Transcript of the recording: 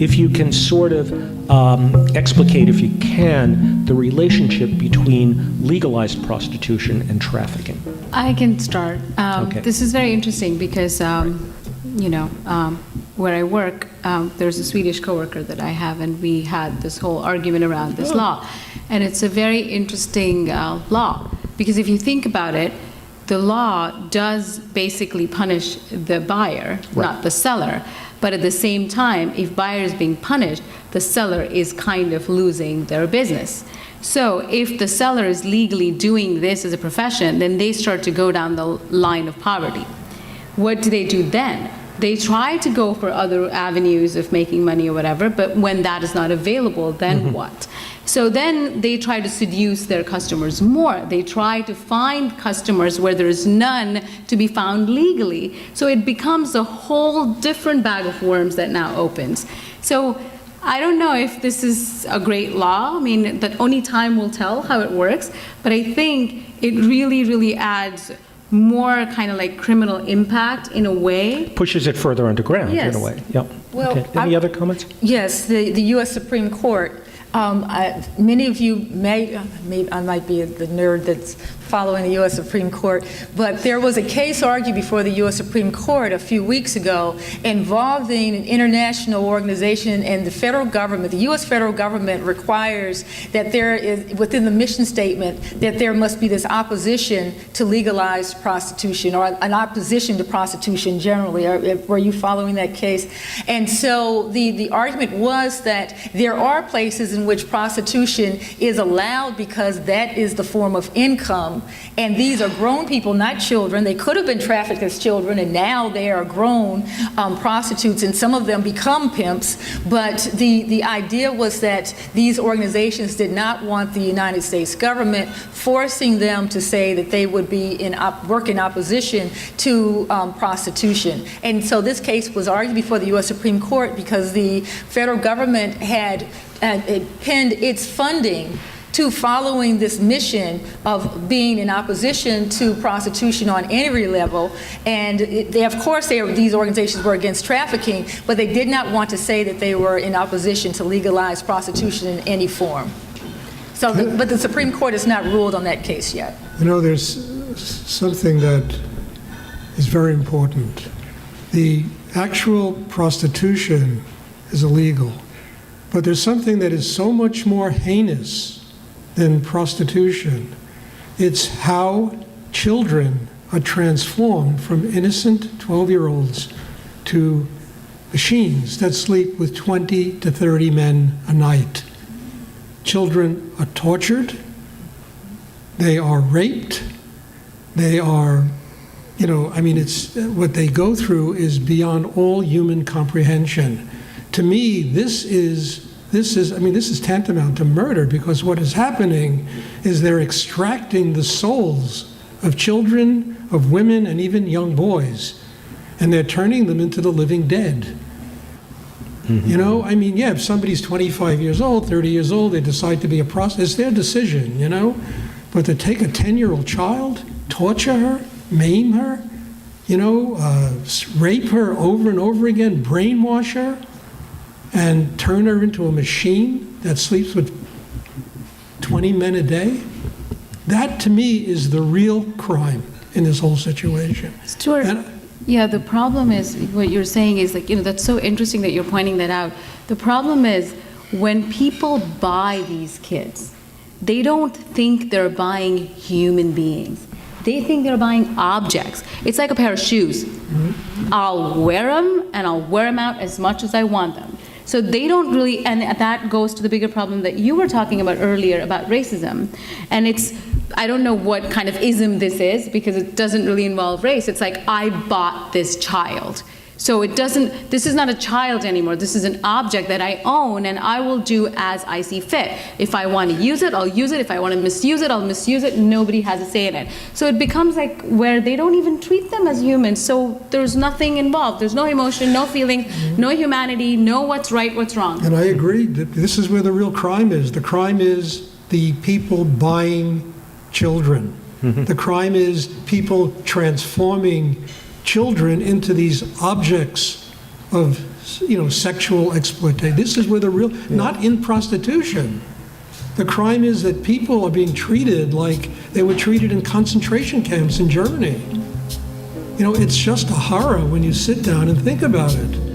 if you can sort of explicate, if you can, the relationship between legalized prostitution and trafficking. I can start. Okay. This is very interesting because, where I work, there's a Swedish coworker that I have, and we had this whole argument around this law. And it's a very interesting law, because if you think about it, the law does basically punish the buyer, not the seller. But at the same time, if buyer is being punished, the seller is kind of losing their business. So if the seller is legally doing this as a profession, then they start to go down the line of poverty. What do they do then? They try to go for other avenues of making money or whatever, but when that is not available, then what? So then they try to seduce their customers more. They try to find customers where there is none to be found legally. So it becomes a whole different bag of worms that now opens. So I don't know if this is a great law. I mean, that only time will tell how it works. But I think it really, really adds more kind of like criminal impact in a way. Pushes it further underground in a way. Yep. Well, okay. Any other comments? Yes, the U.S. Supreme Court. Many of you I might be the nerd that's following the U.S. Supreme Court, but there was a case argued before the U.S. Supreme Court a few weeks ago involving an international organization and the federal government. The U.S. federal government requires that there is, within the mission statement, that there must be this opposition to legalized prostitution, or an opposition to prostitution generally. Were you following that case? And so the argument was that there are places in which prostitution is allowed because that is the form of income. And these are grown people, not children. They could have been trafficked as children, and now they are grown prostitutes, and some of them become pimps. But the idea was that these organizations did not want the United States government forcing them to say that they would be work in opposition to prostitution. And so this case was argued before the U.S. Supreme Court because the federal government had pinned its funding to following this mission of being in opposition to prostitution on any level. And these organizations were against trafficking, but they did not want to say that they were in opposition to legalized prostitution in any form. So, but the Supreme Court has not ruled on that case yet. You know, there's something that is very important. The actual prostitution is illegal, but there's something that is so much more heinous than prostitution. It's how children are transformed from innocent 12-year-olds to machines that sleep with 20 to 30 men a night. Children are tortured, they are raped, they are, it's what they go through is beyond all human comprehension. To me, this is tantamount to murder, because what is happening is they're extracting the souls of children, of women, and even young boys, and they're turning them into the living dead. If somebody's 25 years old, 30 years old, they decide to be a prostitute, it's their decision, But to take a 10-year-old child, torture her, maim her, rape her over and over again, brainwash her, and turn her into a machine that sleeps with 20 men a day, that to me is the real crime in this whole situation. Stuart, the problem is, what you're saying is that's so interesting that you're pointing that out. The problem is when people buy these kids, they don't think they're buying human beings. They think they're buying objects. It's like a pair of shoes. I'll wear them, and I'll wear them out as much as I want them. So they don't really, and that goes to the bigger problem that you were talking about earlier about racism. And I don't know what kind of ism this is, because it doesn't really involve race. It's like, I bought this child. So this is not a child anymore. This is an object that I own, and I will do as I see fit. If I want to use it, I'll use it. If I want to misuse it, I'll misuse it. Nobody has a say in it. So it becomes like where they don't even treat them as humans. So there's nothing involved. There's no emotion, no feeling, no humanity, no what's right, what's wrong. And I agree. This is where the real crime is. The crime is the people buying children. The crime is people transforming children into these objects of sexual exploitation. This is where the real, not in prostitution. The crime is that people are being treated like they were treated in concentration camps in Germany. It's just a horror when you sit down and think about it.